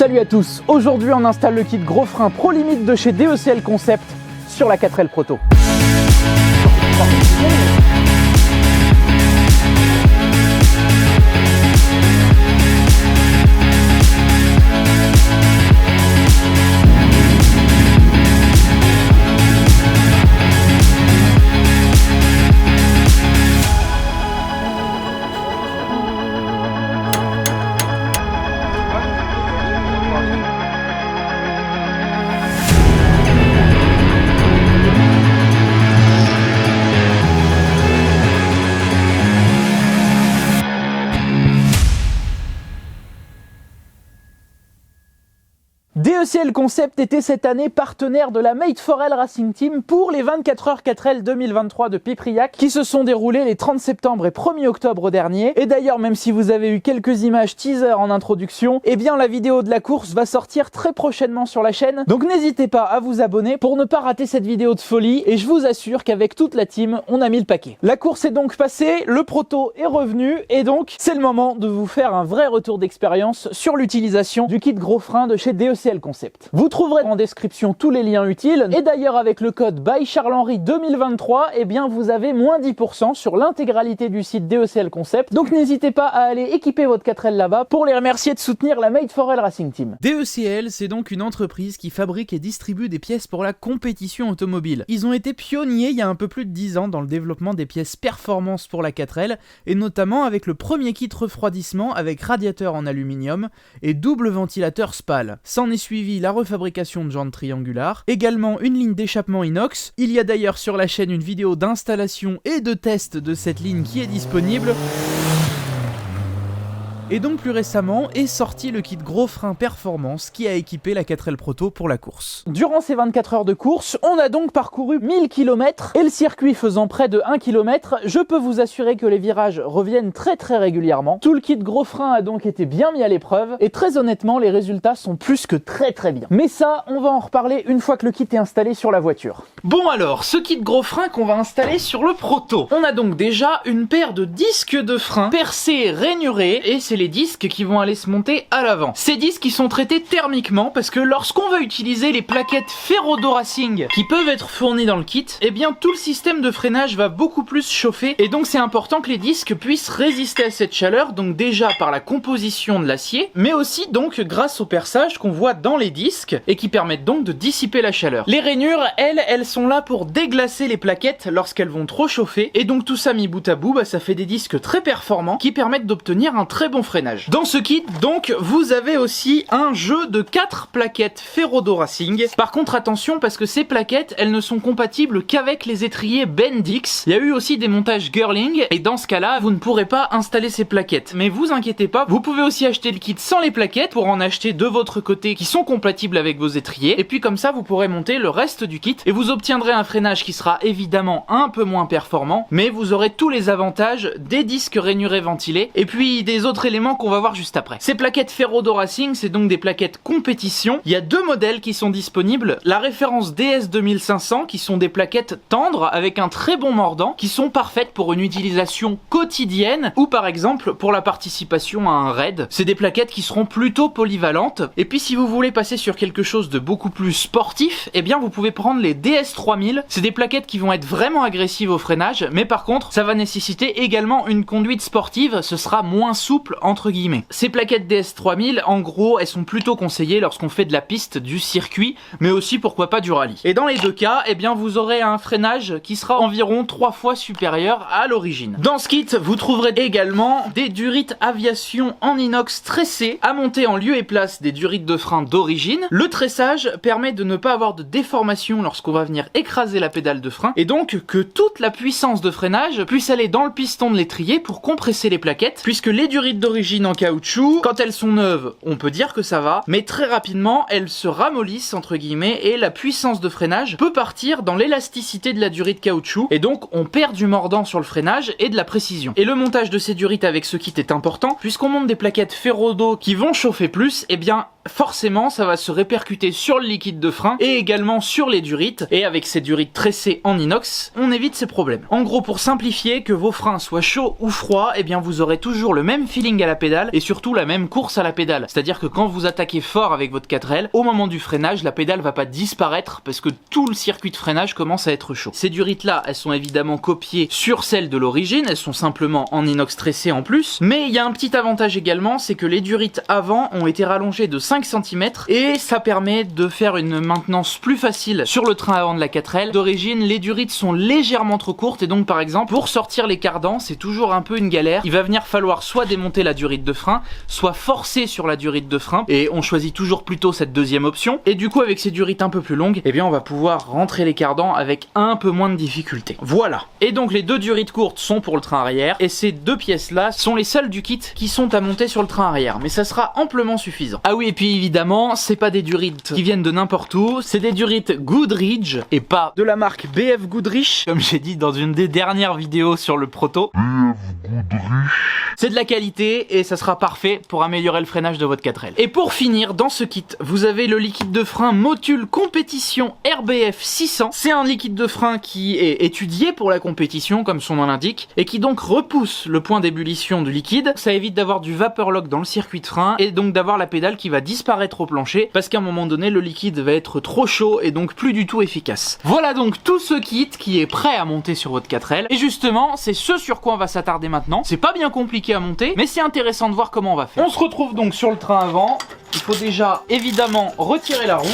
Salut à tous, aujourd'hui on installe le kit gros frein Pro Limit de chez DECL Concept sur la 4L Proto. DECL Concept était cette année partenaire de la Made4L Racing Team pour les 24 heures 4L 2023 de Pipriac qui se sont déroulées les 30 septembre et 1er octobre dernier. Et d'ailleurs, même si vous avez eu quelques images teaser en introduction, eh bien la vidéo de la course va sortir très prochainement sur la chaîne. Donc n'hésitez pas à vous abonner pour ne pas rater cette vidéo de folie et je vous assure qu'avec toute la team, on a mis le paquet. La course est donc passée, le proto est revenu et donc c'est le moment de vous faire un vrai retour d'expérience sur l'utilisation du kit gros frein de chez DECL Concept. Vous trouverez en description tous les liens utiles et d'ailleurs avec le code BY-CHARLES-HENRY 2023, eh bien vous avez moins 10% sur l'intégralité du site DECL Concept. Donc n'hésitez pas à aller équiper votre 4L là-bas pour les remercier de soutenir la Made4L Racing Team. DECL, c'est donc une entreprise qui fabrique et distribue des pièces pour la compétition automobile. Ils ont été pionniers il y a un peu plus de 10 ans dans le développement des pièces performance pour la 4L et notamment avec le premier kit refroidissement avec radiateur en aluminium et double ventilateur SPAL. S'en est suivi la refabrication de jantes triangulaires, également une ligne d'échappement inox. Il y a d'ailleurs sur la chaîne une vidéo d'installation et de test de cette ligne qui est disponible. Et donc plus récemment est sorti le kit gros frein performance qui a équipé la 4L Proto pour la course. Durant ces 24 heures de course, on a donc parcouru 1000 km et le circuit faisant près de 1 km, je peux vous assurer que les virages reviennent très régulièrement. Tout le kit gros frein a donc été bien mis à l'épreuve et très honnêtement les résultats sont plus que très bien. Mais ça, on va en reparler une fois que le kit est installé sur la voiture. Bon alors, ce kit gros frein qu'on va installer sur le Proto. On a donc déjà une paire de disques de frein percés, rainurés et c'est les disques qui vont aller se monter à l'avant. Ces disques ils sont traités thermiquement parce que lorsqu'on va utiliser les plaquettes Ferrodo Racing qui peuvent être fournies dans le kit, eh bien tout le système de freinage va beaucoup plus chauffer et donc c'est important que les disques puissent résister à cette chaleur, donc déjà par la composition de l'acier, mais aussi donc grâce au perçage qu'on voit dans les disques et qui permettent donc de dissiper la chaleur. Les rainures, elles sont là pour déglacer les plaquettes lorsqu'elles vont trop chauffer et donc tout ça mis bout à bout, ça fait des disques très performants qui permettent d'obtenir un très bon freinage. Dans ce kit, donc, vous avez aussi un jeu de 4 plaquettes Ferrodo Racing. Par contre, attention, parce que ces plaquettes, elles ne sont compatibles qu'avec les étriers Bendix. Il y a eu aussi des montages Girling, et dans ce cas-là, vous ne pourrez pas installer ces plaquettes. Mais vous inquiétez pas, vous pouvez aussi acheter le kit sans les plaquettes, pour en acheter de votre côté qui sont compatibles avec vos étriers. Et puis comme ça, vous pourrez monter le reste du kit, et vous obtiendrez un freinage qui sera évidemment un peu moins performant, mais vous aurez tous les avantages des disques rainurés ventilés, et puis des autres éléments qu'on va voir juste après. Ces plaquettes Ferrodo Racing, c'est donc des plaquettes compétition. Il y a deux modèles qui sont disponibles. La référence DS 2500, qui sont des plaquettes tendres avec un très bon mordant, qui sont parfaites pour une utilisation quotidienne ou par exemple pour la participation à un raid. C'est des plaquettes qui seront plutôt polyvalentes. Et puis si vous voulez passer sur quelque chose de beaucoup plus sportif, eh bien vous pouvez prendre les DS 3000. C'est des plaquettes qui vont être vraiment agressives au freinage, mais par contre ça va nécessiter également une conduite sportive, ce sera moins souple entre guillemets. Ces plaquettes DS 3000, en gros, elles sont plutôt conseillées lorsqu'on fait de la piste, du circuit, mais aussi pourquoi pas du rallye. Et dans les deux cas, eh bien vous aurez un freinage qui sera environ 3 fois supérieur à l'origine. Dans ce kit, vous trouverez également des durites aviation en inox tressés à monter en lieu et place des durites de frein d'origine. Le tressage permet de ne pas avoir de déformation lorsqu'on va venir écraser la pédale de frein et donc que toute la puissance de freinage puisse aller dans le piston de l'étrier pour compresser les plaquettes, puisque les durites d'origine en caoutchouc, quand elles sont neuves, on peut dire que ça va, mais très rapidement, elles se ramollissent entre guillemets et la puissance de freinage peut partir dans l'élasticité de la durite caoutchouc et donc on perd du mordant sur le freinage et de la précision. Et le montage de ces durites avec ce kit est important puisqu'on monte des plaquettes Ferrodo qui vont chauffer plus, et bien forcément ça va se répercuter sur le liquide de frein et également sur les durites, et avec ces durites tressées en inox, on évite ces problèmes. En gros, pour simplifier, que vos freins soient chauds ou froids, eh bien vous aurez toujours le même feeling à la pédale et surtout la même course à la pédale. C'est-à-dire que quand vous attaquez fort avec votre 4L, au moment du freinage, la pédale va pas disparaître parce que tout le circuit de freinage commence à être chaud. Ces durites là, elles sont évidemment copiées sur celles de l'origine, elles sont simplement en inox tressé en plus, mais il y a un petit avantage également, c'est que les durites avant ont été rallongées de 5 cm et ça permet de faire une maintenance plus facile sur le train avant de la 4L. D'origine, les durites sont légèrement trop courtes et donc par exemple, pour sortir les cardans, c'est toujours un peu une galère. Il va venir falloir soit démonter la durite de frein, soit forcer sur la durite de frein, et on choisit toujours plutôt cette deuxième option. Et du coup, avec ces durites un peu plus longues, eh bien on va pouvoir rentrer les cardans avec un peu moins de difficulté. Voilà. Et donc les deux durites courtes sont pour le train arrière, et ces deux pièces là sont les seules du kit qui sont à monter sur le train arrière, mais ça sera amplement suffisant. Ah oui, et puis évidemment, c'est pas des durites qui viennent de n'importe où, c'est des durites Goodrich et pas de la marque BF Goodrich, comme j'ai dit dans une des dernières vidéos sur le proto. C'est de la qualité et ça sera parfait pour améliorer le freinage de votre 4L. Et pour finir, dans ce kit, vous avez le liquide de frein Motul Compétition RBF 600. C'est un liquide de frein qui est étudié pour la compétition, comme son nom l'indique, et qui donc repousse le point d'ébullition du liquide. Ça évite d'avoir du vapor lock dans le circuit de frein et donc d'avoir la pédale qui va disparaître au plancher parce qu'à un moment donné, le liquide va être trop chaud et donc plus du tout efficace. Voilà donc tout ce kit qui est prêt à monter sur votre 4L. Et justement, c'est ce sur quoi on va s'attarder maintenant. C'est pas bien compliqué à monter, mais c'est intéressant de voir comment on va faire. On se retrouve donc sur le train avant. Il faut déjà évidemment retirer la roue.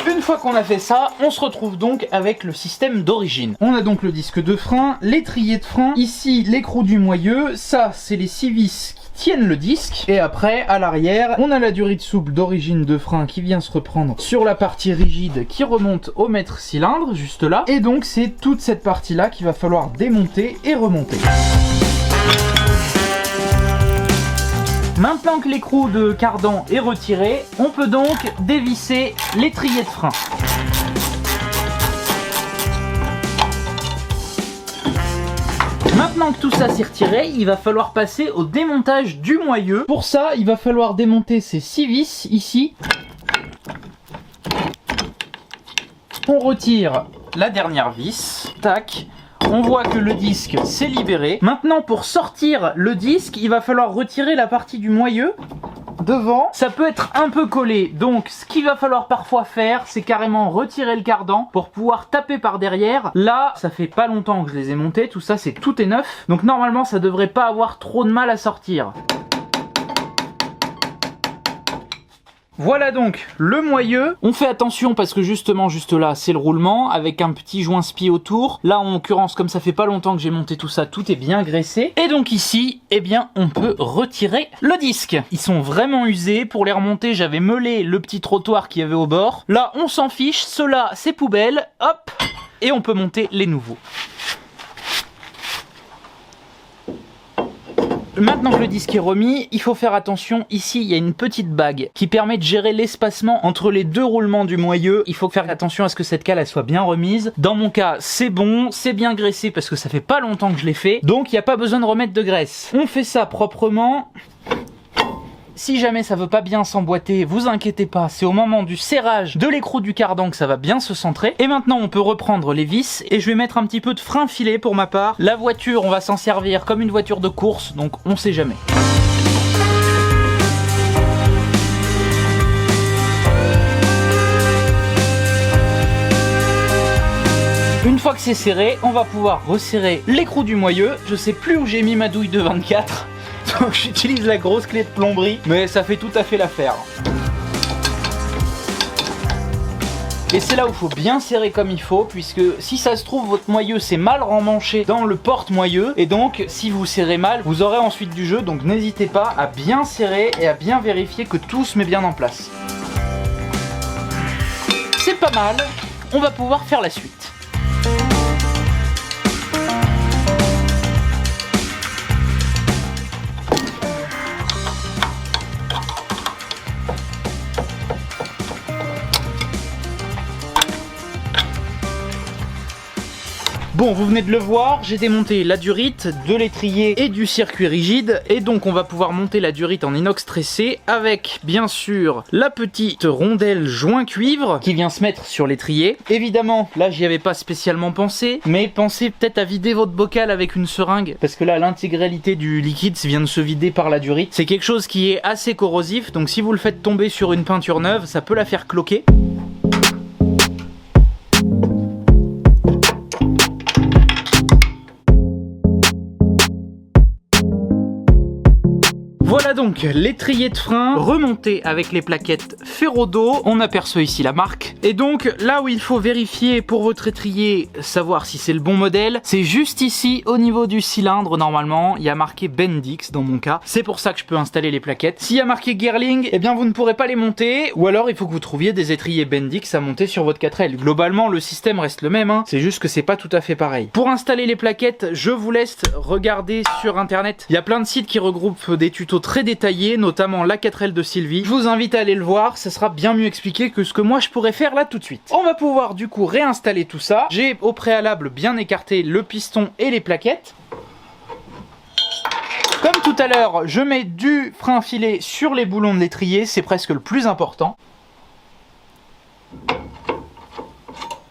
Une fois qu'on a fait ça, on se retrouve donc avec le système d'origine. On a donc le disque de frein, l'étrier de frein, ici l'écrou du moyeu, ça c'est les 6 vis qui tiennent le disque, et après à l'arrière on a la durite souple d'origine de frein qui vient se reprendre sur la partie rigide qui remonte au maître cylindre juste là, et donc c'est toute cette partie là qu'il va falloir démonter et remonter. Maintenant que l'écrou de cardan est retiré, on peut donc dévisser l'étrier de frein. Maintenant que tout ça s'est retiré, il va falloir passer au démontage du moyeu. Pour ça, il va falloir démonter ces 6 vis ici. On retire la dernière vis. Tac. On voit que le disque s'est libéré. Maintenant, pour sortir le disque, il va falloir retirer la partie du moyeu devant. Ça peut être un peu collé, donc ce qu'il va falloir parfois faire, c'est carrément retirer le cardan pour pouvoir taper par derrière. Là, ça fait pas longtemps que je les ai montés, tout ça tout est neuf, donc normalement ça devrait pas avoir trop de mal à sortir. Voilà donc le moyeu. On fait attention parce que justement juste là c'est le roulement avec un petit joint spi autour. Là en l'occurrence, comme ça fait pas longtemps que j'ai monté tout ça, tout est bien graissé. Et donc ici, eh bien on peut retirer le disque. Ils sont vraiment usés. Pour les remonter, j'avais meulé le petit trottoir qu'il y avait au bord. Là on s'en fiche, ceux-là c'est poubelle. Hop, et on peut monter les nouveaux. Maintenant que le disque est remis, il faut faire attention, ici il y a une petite bague qui permet de gérer l'espacement entre les deux roulements du moyeu. Il faut faire attention à ce que cette cale elle soit bien remise. Dans mon cas c'est bon, c'est bien graissé parce que ça fait pas longtemps que je l'ai fait, donc il n'y a pas besoin de remettre de graisse. On fait ça proprement. Si jamais ça veut pas bien s'emboîter, vous inquiétez pas, c'est au moment du serrage de l'écrou du cardan que ça va bien se centrer. Et maintenant on peut reprendre les vis et je vais mettre un petit peu de frein filet pour ma part. La voiture, on va s'en servir comme une voiture de course, donc on sait jamais. Une fois que c'est serré, on va pouvoir resserrer l'écrou du moyeu. Je sais plus où j'ai mis ma douille de 24. Donc j'utilise la grosse clé de plomberie, mais ça fait tout à fait l'affaire. Et c'est là où il faut bien serrer comme il faut, puisque si ça se trouve votre moyeu c'est mal remmanché dans le porte-moyeu, et donc si vous serrez mal, vous aurez ensuite du jeu, donc n'hésitez pas à bien serrer et à bien vérifier que tout se met bien en place. C'est pas mal, on va pouvoir faire la suite. Bon, vous venez de le voir, j'ai démonté la durite, de l'étrier et du circuit rigide. Et donc on va pouvoir monter la durite en inox tressé avec bien sûr la petite rondelle joint cuivre qui vient se mettre sur l'étrier. Évidemment, là j'y avais pas spécialement pensé, mais pensez peut-être à vider votre bocal avec une seringue, parce que là l'intégralité du liquide vient de se vider par la durite. C'est quelque chose qui est assez corrosif, donc si vous le faites tomber sur une peinture neuve, ça peut la faire cloquer. Voilà donc l'étrier de frein remonté avec les plaquettes Ferrodo. On aperçoit ici la marque. Et donc là où il faut vérifier pour votre étrier, savoir si c'est le bon modèle, c'est juste ici au niveau du cylindre. Normalement il y a marqué Bendix dans mon cas. C'est pour ça que je peux installer les plaquettes. S'il y a marqué Girling, eh bien vous ne pourrez pas les monter. Ou alors il faut que vous trouviez des étriers Bendix à monter sur votre 4L. Globalement le système reste le même, hein. C'est juste que c'est pas tout à fait pareil. Pour installer les plaquettes, je vous laisse regarder sur internet. Il y a plein de sites qui regroupent des tutos très détaillé, notamment la 4L de Sylvie. Je vous invite à aller le voir, ça sera bien mieux expliqué que ce que moi je pourrais faire là tout de suite. On va pouvoir du coup réinstaller tout ça. J'ai au préalable bien écarté le piston et les plaquettes. Comme tout à l'heure, je mets du frein filet sur les boulons de l'étrier, c'est presque le plus important.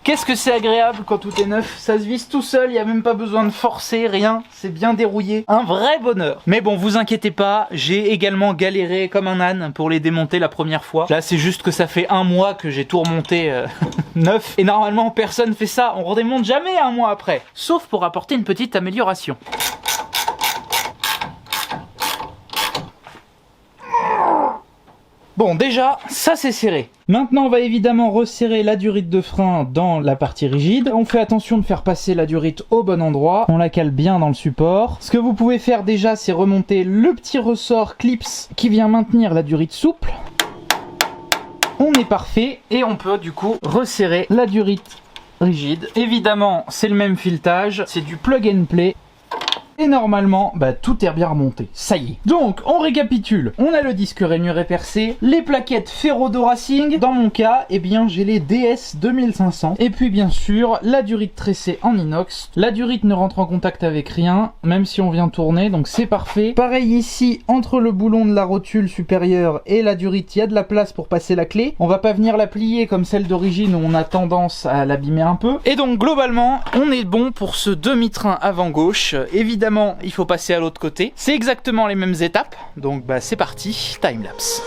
Qu'est-ce que c'est agréable quand tout est neuf, ça se visse tout seul, il n'y a même pas besoin de forcer, rien, c'est bien dérouillé, un vrai bonheur. Mais bon, vous inquiétez pas, j'ai également galéré comme un âne pour les démonter la première fois. Là c'est juste que ça fait un mois que j'ai tout remonté neuf, et normalement personne fait ça, on redémonte jamais un mois après, sauf pour apporter une petite amélioration. Bon, déjà, ça c'est serré. Maintenant, on va évidemment resserrer la durite de frein dans la partie rigide. On fait attention de faire passer la durite au bon endroit. On la cale bien dans le support. Ce que vous pouvez faire déjà, c'est remonter le petit ressort clips qui vient maintenir la durite souple. On est parfait et on peut du coup resserrer la durite rigide. Évidemment, c'est le même filetage, c'est du plug and play. Et normalement, tout est bien remonté. Ça y est. Donc, on récapitule. On a le disque rainuré percé, les plaquettes Ferrodo Racing. Dans mon cas, eh bien, j'ai les DS 2500. Et puis, bien sûr, la durite tressée en inox. La durite ne rentre en contact avec rien, même si on vient tourner, donc c'est parfait. Pareil ici, entre le boulon de la rotule supérieure et la durite, il y a de la place pour passer la clé. On va pas venir la plier comme celle d'origine où on a tendance à l'abîmer un peu. Et donc, globalement, on est bon pour ce demi-train avant gauche. Évidemment, il faut passer à l'autre côté. C'est exactement les mêmes étapes. Donc c'est parti, timelapse.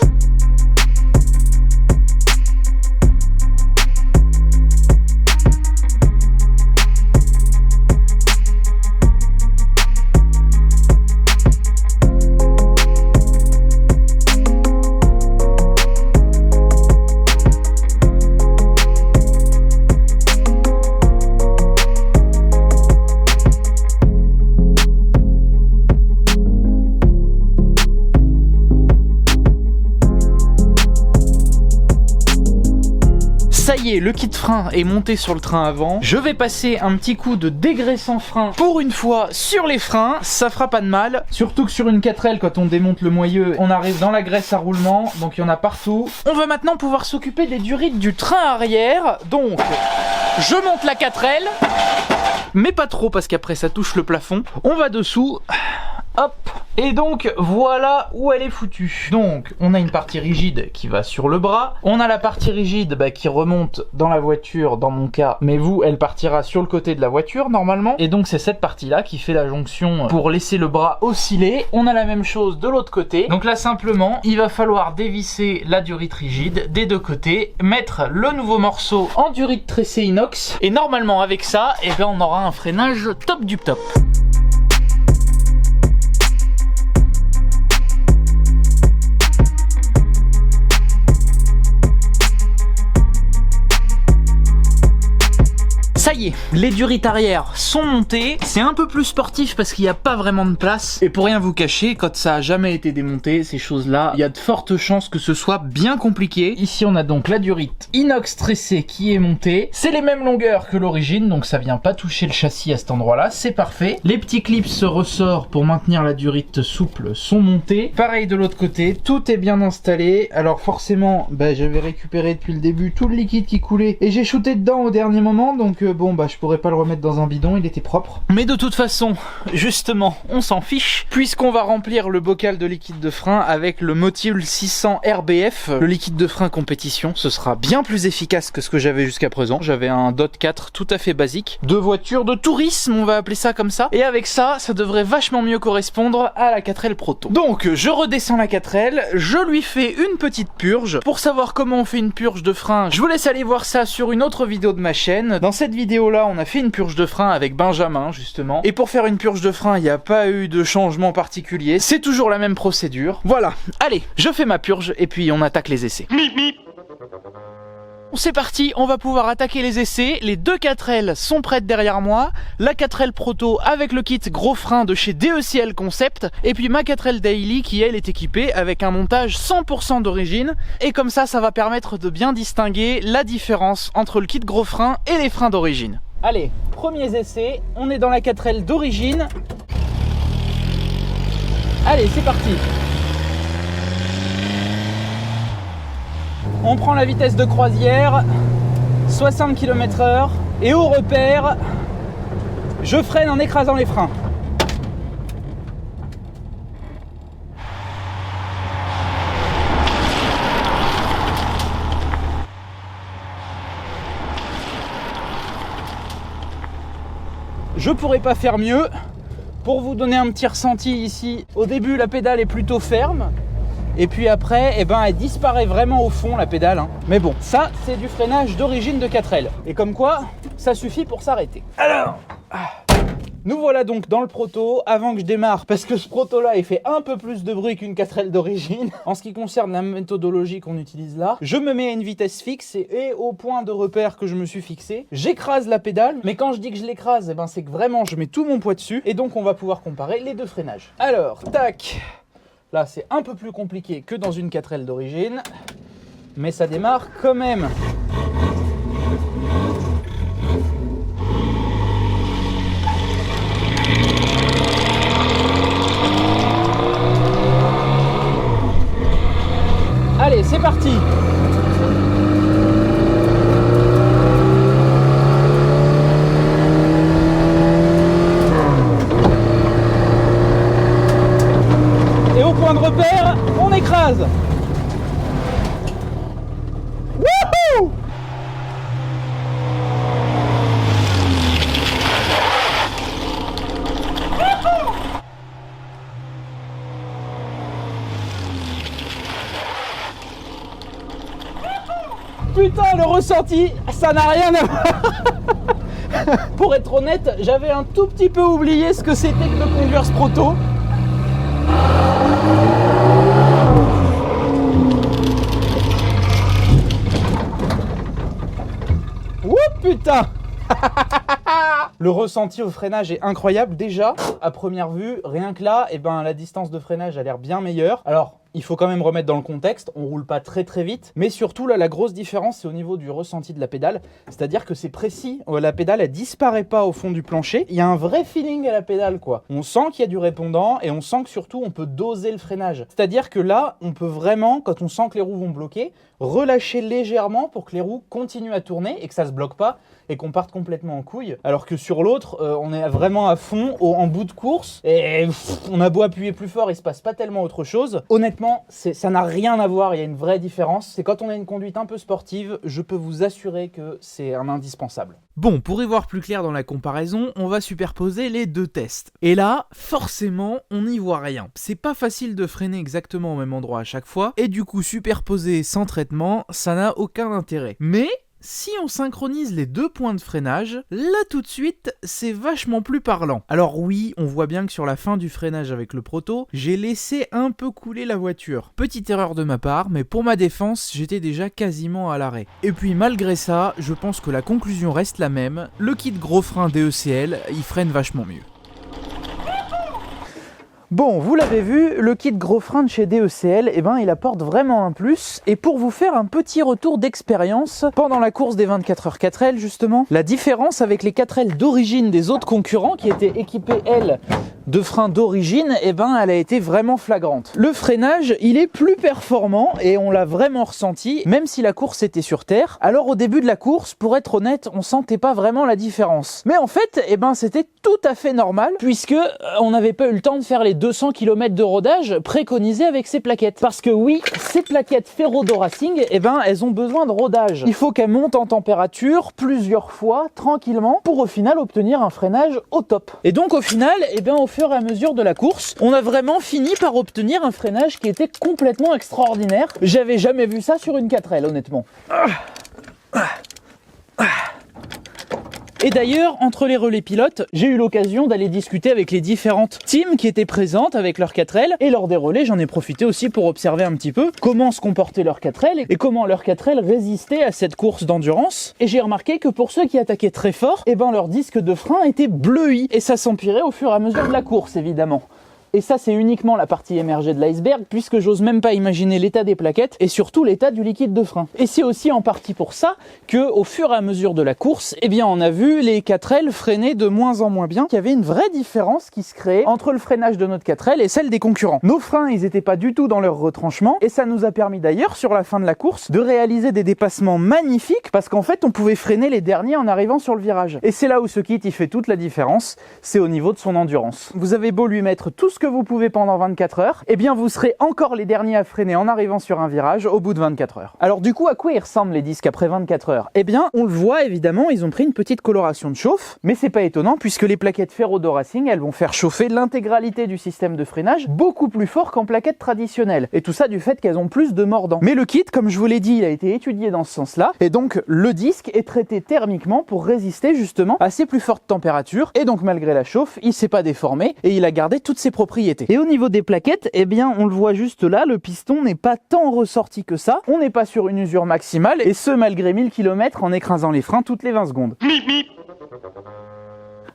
Ça y est, le kit frein est monté sur le train avant. Je vais passer un petit coup de dégraissant frein pour une fois sur les freins. Ça fera pas de mal. Surtout que sur une 4L, quand on démonte le moyeu, on arrive dans la graisse à roulement. Donc il y en a partout. On va maintenant pouvoir s'occuper des durites du train arrière. Donc, je monte la 4L. Mais pas trop parce qu'après ça touche le plafond. On va dessous. Hop. Et donc voilà où elle est foutue. Donc on a une partie rigide qui va sur le bras. On a la partie rigide qui remonte dans la voiture dans mon cas. Mais vous, elle partira sur le côté de la voiture normalement. Et donc c'est cette partie là qui fait la jonction pour laisser le bras osciller. On a la même chose de l'autre côté. Donc là simplement il va falloir dévisser la durite rigide des deux côtés. Mettre le nouveau morceau en durite tressée inox. Et normalement avec ça, eh bien, on aura un freinage top du top. Ça y est, les durites arrière sont montées. C'est un peu plus sportif parce qu'il n'y a pas vraiment de place. Et pour rien vous cacher, quand ça a jamais été démonté, ces choses-là, il y a de fortes chances que ce soit bien compliqué. Ici, on a donc la durite inox tressée qui est montée. C'est les mêmes longueurs que l'origine, donc ça vient pas toucher le châssis à cet endroit-là. C'est parfait. Les petits clips se ressortent pour maintenir la durite souple sont montés. Pareil de l'autre côté, tout est bien installé. Alors forcément, j'avais récupéré depuis le début tout le liquide qui coulait et j'ai shooté dedans au dernier moment, donc bon, bon bah je pourrais pas le remettre dans un bidon, il était propre. Mais de toute façon, justement, on s'en fiche, puisqu'on va remplir le bocal de liquide de frein avec le Motul 600 RBF, le liquide de frein compétition. Ce sera bien plus efficace que ce que j'avais jusqu'à présent. J'avais un DOT 4 tout à fait basique, de voiture de tourisme, on va appeler ça comme ça. Et avec ça, ça devrait vachement mieux correspondre à la 4L Proto. Donc je redescends la 4L, je lui fais une petite purge. Pour savoir comment on fait une purge de frein, je vous laisse aller voir ça sur une autre vidéo de ma chaîne. Dans cette vidéo là, on a fait une purge de frein avec Benjamin justement. Et pour faire une purge de frein, il n'y a pas eu de changement particulier. C'est toujours la même procédure. Voilà, allez, je fais ma purge et puis on attaque les essais. C'est parti, on va pouvoir attaquer les essais. Les deux 4L sont prêtes derrière moi. La 4L Proto avec le kit gros frein de chez DECL Concept. Et puis ma 4L Daily qui elle est équipée avec un montage 100% d'origine. Et comme ça, ça va permettre de bien distinguer la différence entre le kit gros frein et les freins d'origine. Allez, premiers essais, on est dans la 4L d'origine. Allez, c'est parti. On prend la vitesse de croisière, 60 km/h, et au repère, je freine en écrasant les freins. Je pourrais pas faire mieux. Pour vous donner un petit ressenti ici, au début la pédale est plutôt ferme. Et puis après, eh ben, elle disparaît vraiment au fond, la pédale. Mais bon, ça, c'est du freinage d'origine de 4L. Et comme quoi, ça suffit pour s'arrêter. Alors, nous voilà donc dans le proto. Avant que je démarre, parce que ce proto-là, il fait un peu plus de bruit qu'une 4L d'origine. En ce qui concerne la méthodologie qu'on utilise là, je me mets à une vitesse fixe et au point de repère que je me suis fixé, j'écrase la pédale. Mais quand je dis que je l'écrase, eh ben, c'est que vraiment, je mets tout mon poids dessus. Et donc, on va pouvoir comparer les deux freinages. Alors, tac. Là, c'est un peu plus compliqué que dans une 4L d'origine, mais ça démarre quand même. Allez, c'est parti! Point de repère, on écrase. Wouhou! Putain, le ressenti, ça n'a rien à voir. Pour être honnête, j'avais un tout petit peu oublié ce que c'était que de conduire ce proto. Ouh putain. Le ressenti au freinage est incroyable. Déjà, à première vue, rien que là, eh ben, la distance de freinage a l'air bien meilleure. Alors, il faut quand même remettre dans le contexte, on roule pas très vite, mais surtout là la grosse différence c'est au niveau du ressenti de la pédale, c'est-à-dire que c'est précis, la pédale elle disparaît pas au fond du plancher, il y a un vrai feeling à la pédale quoi. On sent qu'il y a du répondant et on sent que surtout on peut doser le freinage, c'est-à-dire que là on peut vraiment, quand on sent que les roues vont bloquer, relâcher légèrement pour que les roues continuent à tourner et que ça se bloque pas et qu'on parte complètement en couille, alors que sur l'autre on est vraiment à fond en bout de course et on a beau appuyer plus fort, il se passe pas tellement autre chose. Honnêtement, ça n'a rien à voir, il y a une vraie différence. C'est quand on a une conduite un peu sportive, je peux vous assurer que c'est un indispensable. Bon, pour y voir plus clair dans la comparaison, on va superposer les deux tests. Et là, forcément, on n'y voit rien. C'est pas facile de freiner exactement au même endroit à chaque fois, et du coup, superposer sans traitement, ça n'a aucun intérêt. Mais si on synchronise les deux points de freinage, là tout de suite, c'est vachement plus parlant. Alors oui, on voit bien que sur la fin du freinage avec le proto, j'ai laissé un peu couler la voiture. Petite erreur de ma part, mais pour ma défense, j'étais déjà quasiment à l'arrêt. Et puis malgré ça, je pense que la conclusion reste la même, le kit gros frein DECL, il freine vachement mieux. Bon, vous l'avez vu, le kit gros frein de chez DECL, eh ben, il apporte vraiment un plus. Et pour vous faire un petit retour d'expérience, pendant la course des 24h 4L justement, la différence avec les 4L d'origine des autres concurrents qui étaient équipés, elles, de freins d'origine, eh ben, elle a été vraiment flagrante. Le freinage, il est plus performant et on l'a vraiment ressenti, même si la course était sur terre. Alors au début de la course, pour être honnête, on sentait pas vraiment la différence. Mais en fait, eh ben, c'était tout à fait normal, puisque on n'avait pas eu le temps de faire les 200 km de rodage préconisés avec ces plaquettes. Parce que oui, ces plaquettes Ferrodo Racing, eh ben, elles ont besoin de rodage. Il faut qu'elles montent en température plusieurs fois, tranquillement, pour au final obtenir un freinage au top. Et donc au final, eh ben, au fur et à mesure de la course, on a vraiment fini par obtenir un freinage qui était complètement extraordinaire. J'avais jamais vu ça sur une 4L, honnêtement. Et d'ailleurs, entre les relais pilotes, j'ai eu l'occasion d'aller discuter avec les différentes teams qui étaient présentes avec leur 4L. Et lors des relais, j'en ai profité aussi pour observer un petit peu comment se comportait leur 4L et comment leur 4L résistait à cette course d'endurance. Et j'ai remarqué que pour ceux qui attaquaient très fort, eh ben leur disque de frein était bleui. Et ça s'empirait au fur et à mesure de la course, évidemment. Et ça, c'est uniquement la partie émergée de l'iceberg, puisque j'ose même pas imaginer l'état des plaquettes et surtout l'état du liquide de frein. Et c'est aussi en partie pour ça que, au fur et à mesure de la course, eh bien, on a vu les 4L freiner de moins en moins bien, qu'il y avait une vraie différence qui se créait entre le freinage de notre 4L et celle des concurrents. Nos freins, ils étaient pas du tout dans leur retranchement, et ça nous a permis d'ailleurs, sur la fin de la course, de réaliser des dépassements magnifiques, parce qu'en fait, on pouvait freiner les derniers en arrivant sur le virage. Et c'est là où ce kit, il fait toute la différence, c'est au niveau de son endurance. Vous avez beau lui mettre tout ce que vous pouvez pendant 24 heures, eh bien vous serez encore les derniers à freiner en arrivant sur un virage au bout de 24 heures. Alors du coup, à quoi ils ressemblent les disques après 24 heures? Eh bien, on le voit évidemment, ils ont pris une petite coloration de chauffe, mais c'est pas étonnant puisque les plaquettes Ferrodo Racing, elles vont faire chauffer l'intégralité du système de freinage beaucoup plus fort qu'en plaquettes traditionnelles. Et tout ça du fait qu'elles ont plus de mordants. Mais le kit, comme je vous l'ai dit, il a été étudié dans ce sens-là, et donc le disque est traité thermiquement pour résister justement à ces plus fortes températures, et donc malgré la chauffe, il s'est pas déformé et il a gardé toutes ses propriétés. Et au niveau des plaquettes, eh bien, on le voit juste là, le piston n'est pas tant ressorti que ça. On n'est pas sur une usure maximale, et ce malgré 1000 km en écrasant les freins toutes les 20 secondes.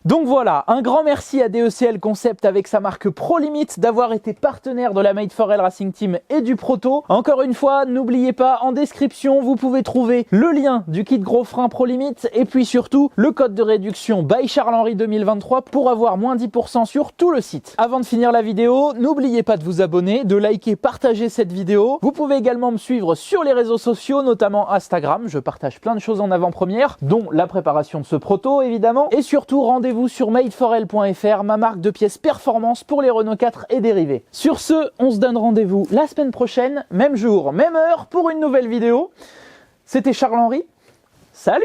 Donc voilà, un grand merci à DECL Concept avec sa marque ProLimit d'avoir été partenaire de la Made4L Racing Team et du Proto. Encore une fois, n'oubliez pas, en description, vous pouvez trouver le lien du kit gros frein ProLimit et puis surtout le code de réduction by Charles-Henri 2023 pour avoir moins 10% sur tout le site. Avant de finir la vidéo, n'oubliez pas de vous abonner, de liker, partager cette vidéo. Vous pouvez également me suivre sur les réseaux sociaux, notamment Instagram. Je partage plein de choses en avant-première, dont la préparation de ce Proto évidemment. Et surtout, rendez-vous sur made4l.fr, ma marque de pièces performance pour les Renault 4 et dérivés. Sur ce, on se donne rendez-vous la semaine prochaine, même jour, même heure, pour une nouvelle vidéo. C'était Charles-Henri. Salut!